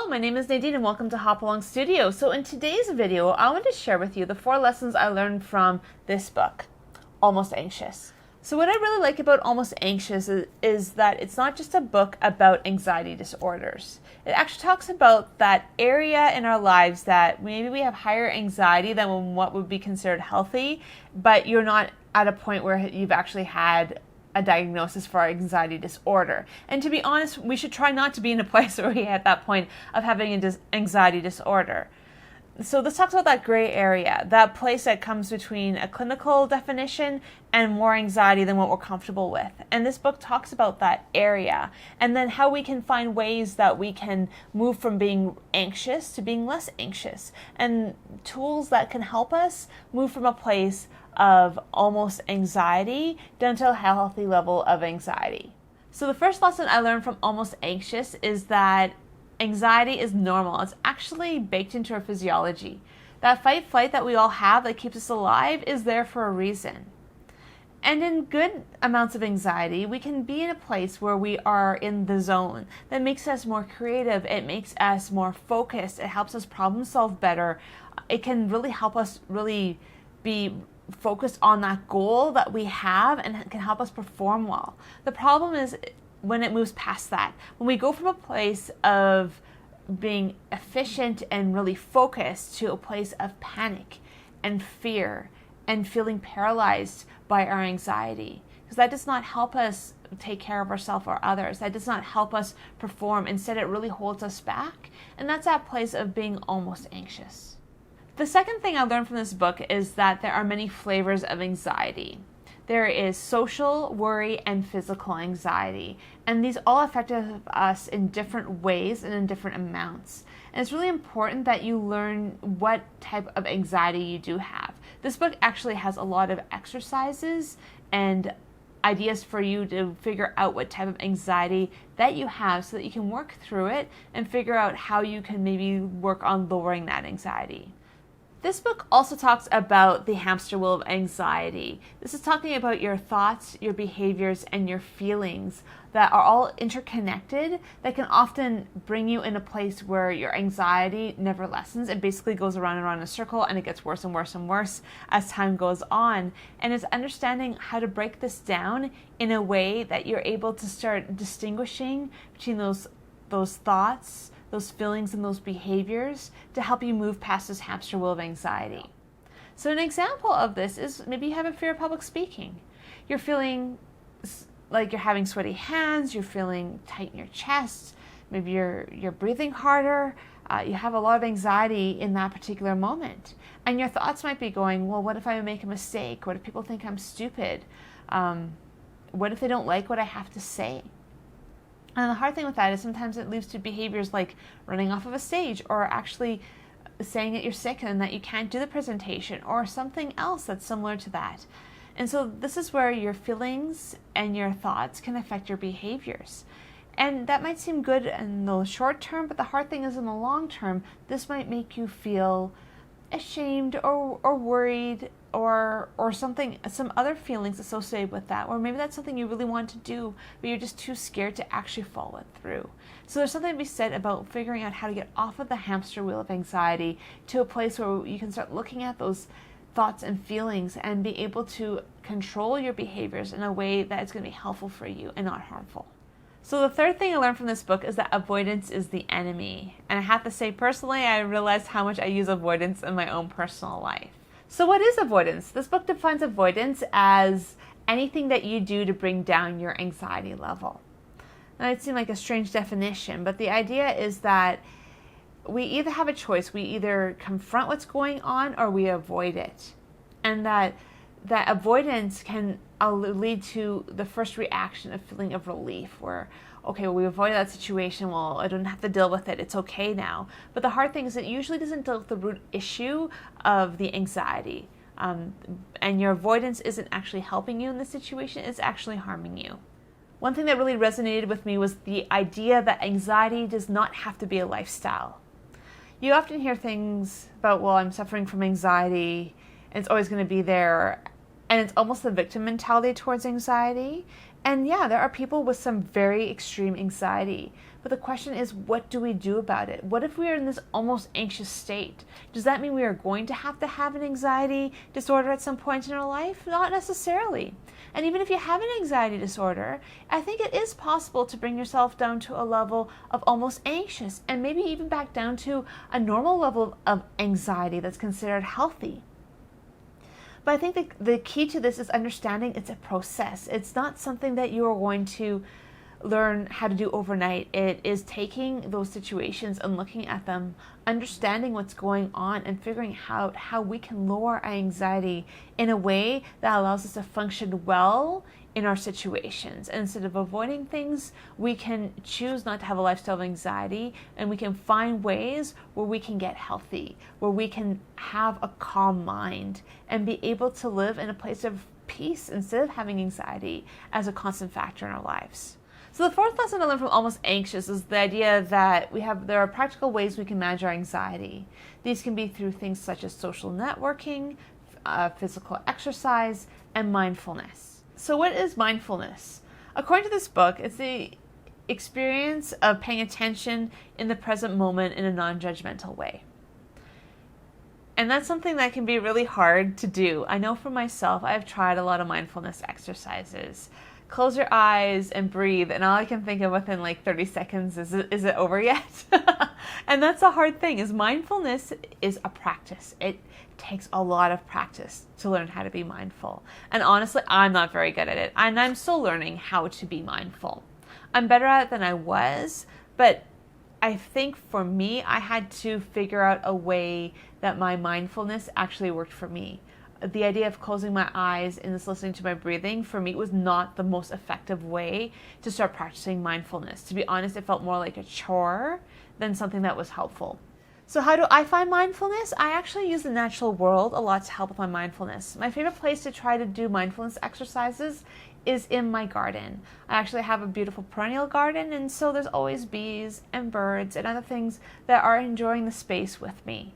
Hello, my name is Nadine and welcome to Hop Along Studio. So in today's video, I want to share with you the 4 lessons I learned from this book, Almost Anxious. So what I really like about Almost Anxious is that it's not just a book about anxiety disorders. It actually talks about that area in our lives that maybe we have higher anxiety than what would be considered healthy, but you're not at a point where you've actually had a diagnosis for anxiety disorder. And to be honest, we should try not to be in a place where we're at that point of having an anxiety disorder. So this talks about that gray area, that place that comes between a clinical definition and more anxiety than what we're comfortable with. And this book talks about that area and then how we can find ways that we can move from being anxious to being less anxious, and tools that can help us move from a place of almost anxiety down to a healthy level of anxiety. So the first lesson I learned from Almost Anxious is that anxiety is normal. It's actually baked into our physiology. That fight-flight that we all have that keeps us alive is there for a reason. And in good amounts of anxiety, we can be in a place where we are in the zone. That makes us more creative. It makes us more focused. It helps us problem solve better. It can really help us really be focused on that goal that we have, and it can help us perform well. The problem is when it moves past that. When we go from a place of being efficient and really focused to a place of panic and fear and feeling paralyzed by our anxiety. Because that does not help us take care of ourselves or others. That does not help us perform. Instead, it really holds us back. And that's that place of being almost anxious. The second thing I learned from this book is that there are many flavors of anxiety. There is social, worry, and physical anxiety. And these all affect us in different ways and in different amounts. And it's really important that you learn what type of anxiety you do have. This book actually has a lot of exercises and ideas for you to figure out what type of anxiety that you have so that you can work through it and figure out how you can maybe work on lowering that anxiety. This book also talks about the hamster wheel of anxiety. This is talking about your thoughts, your behaviors, and your feelings that are all interconnected, that can often bring you in a place where your anxiety never lessens. It basically goes around and around in a circle, and it gets worse and worse and worse as time goes on. And it's understanding how to break this down in a way that you're able to start distinguishing between those thoughts, those feelings, and those behaviors to help you move past this hamster wheel of anxiety. So an example of this is maybe you have a fear of public speaking. You're feeling like you're having sweaty hands, you're feeling tight in your chest, maybe you're breathing harder, you have a lot of anxiety in that particular moment. And your thoughts might be going, well, what if I make a mistake? What if people think I'm stupid? What if they don't like what I have to say? And the hard thing with that is sometimes it leads to behaviors like running off of a stage, or actually saying that you're sick and that you can't do the presentation, or something else that's similar to that. And so this is where your feelings and your thoughts can affect your behaviors. And that might seem good in the short term, but the hard thing is in the long term, this might make you feel ashamed or worried or some other feelings associated with that, or maybe that's something you really want to do but you're just too scared to actually follow it through. So there's something to be said about figuring out how to get off of the hamster wheel of anxiety to a place where you can start looking at those thoughts and feelings and be able to control your behaviors in a way that is going to be helpful for you and not harmful. So the third thing I learned from this book is that avoidance is the enemy. And I have to say, personally, I realized how much I use avoidance in my own personal life. So what is avoidance? This book defines avoidance as anything that you do to bring down your anxiety level. That might seem like a strange definition, but the idea is that we either have a choice. We either confront what's going on or we avoid it. And that avoidance can lead to the first reaction of feeling of relief, where, okay, well, we avoided that situation, well, I don't have to deal with it, it's okay now. But the hard thing is it usually doesn't deal with the root issue of the anxiety. And your avoidance isn't actually helping you in this situation, it's actually harming you. One thing that really resonated with me was the idea that anxiety does not have to be a lifestyle. You often hear things about, well, I'm suffering from anxiety, and it's always going to be there. And it's almost the victim mentality towards anxiety. And yeah, there are people with some very extreme anxiety. But the question is, what do we do about it? What if we are in this almost anxious state? Does that mean we are going to have an anxiety disorder at some point in our life? Not necessarily. And even if you have an anxiety disorder, I think it is possible to bring yourself down to a level of almost anxious, and maybe even back down to a normal level of anxiety that's considered healthy. But I think the key to this is understanding it's a process. It's not something that you are going to learn how to do overnight. It is taking those situations and looking at them, understanding what's going on, and figuring out how we can lower our anxiety in a way that allows us to function well in our situations. And instead of avoiding things, we can choose not to have a lifestyle of anxiety, and we can find ways where we can get healthy, where we can have a calm mind and be able to live in a place of peace instead of having anxiety as a constant factor in our lives. So the fourth lesson I learned from Almost Anxious is the idea that there are practical ways we can manage our anxiety. These can be through things such as social networking, physical exercise, and mindfulness. So what is mindfulness? According to this book, it's the experience of paying attention in the present moment in a non-judgmental way. And that's something that can be really hard to do. I know for myself, I've tried a lot of mindfulness exercises. Close your eyes and breathe, and all I can think of within like 30 seconds is it over yet? And that's a hard thing, is mindfulness is a practice. It takes a lot of practice to learn how to be mindful. And honestly, I'm not very good at it, and I'm still learning how to be mindful. I'm better at it than I was, but I think for me, I had to figure out a way that my mindfulness actually worked for me. The idea of closing my eyes and just listening to my breathing, for me, was not the most effective way to start practicing mindfulness. To be honest, it felt more like a chore than something that was helpful. So how do I find mindfulness? I actually use the natural world a lot to help with my mindfulness. My favorite place to try to do mindfulness exercises is in my garden. I actually have a beautiful perennial garden, and so there's always bees and birds and other things that are enjoying the space with me.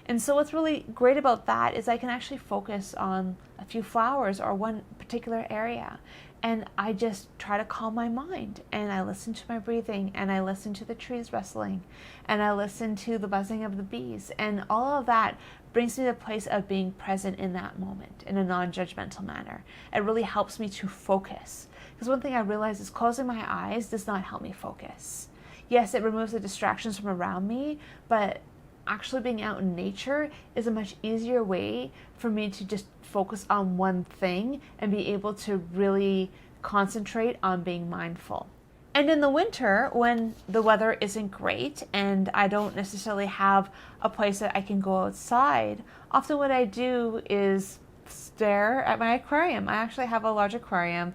And so what's really great about that is I can actually focus on a few flowers or one particular area. And I just try to calm my mind, and I listen to my breathing, and I listen to the trees rustling, and I listen to the buzzing of the bees. And all of that brings me to a place of being present in that moment in a non-judgmental manner. It really helps me to focus. Because one thing I realized is closing my eyes does not help me focus. Yes, it removes the distractions from around me, but actually being out in nature is a much easier way for me to just focus on one thing and be able to really concentrate on being mindful. And in the winter, when the weather isn't great and I don't necessarily have a place that I can go outside, often what I do is stare at my aquarium. I actually have a large aquarium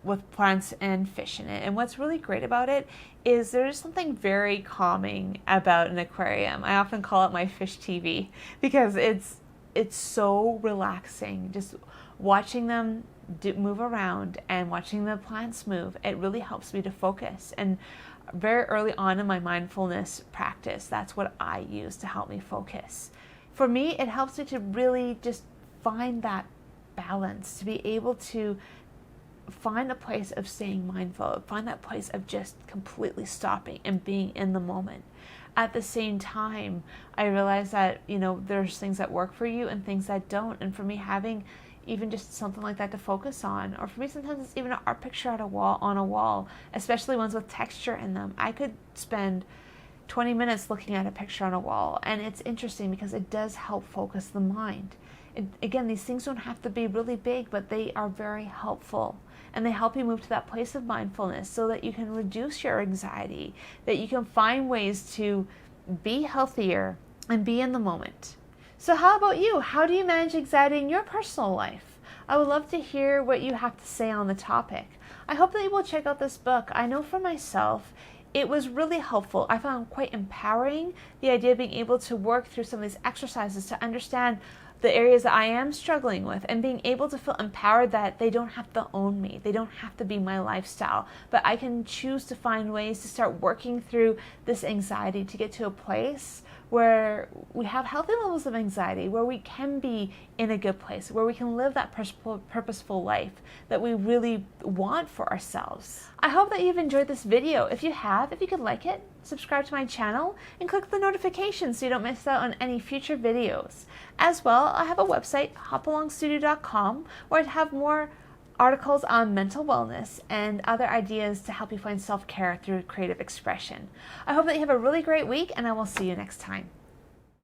with plants and fish in it. And what's really great about it is there's something very calming about an aquarium. I often call it my fish TV because it's so relaxing. Just watching them move around and watching the plants move, it really helps me to focus. And very early on in my mindfulness practice, that's what I use to help me focus. For me, it helps me to really just find that balance, to be able to find a place of staying mindful, find that place of just completely stopping and being in the moment. At the same time, I realize that, there's things that work for you and things that don't. And for me, having even just something like that to focus on, or for me, sometimes it's even an art picture on a wall, especially ones with texture in them. I could spend 20 minutes looking at a picture on a wall, and it's interesting because it does help focus the mind. Again, these things don't have to be really big, but they are very helpful. And they help you move to that place of mindfulness so that you can reduce your anxiety, that you can find ways to be healthier and be in the moment. So how about you? How do you manage anxiety in your personal life? I would love to hear what you have to say on the topic. I hope that you will check out this book. I know for myself, it was really helpful. I found quite empowering the idea of being able to work through some of these exercises to understand the areas that I am struggling with, and being able to feel empowered that they don't have to own me. They don't have to be my lifestyle, but I can choose to find ways to start working through this anxiety to get to a place where we have healthy levels of anxiety, where we can be in a good place, where we can live that purposeful life that we really want for ourselves. I hope that you've enjoyed this video. If you have, if you could like it, subscribe to my channel, and click the notifications so you don't miss out on any future videos. As well, I have a website, hopalongstudio.com, where I have more articles on mental wellness and other ideas to help you find self-care through creative expression. I hope that you have a really great week, and I will see you next time.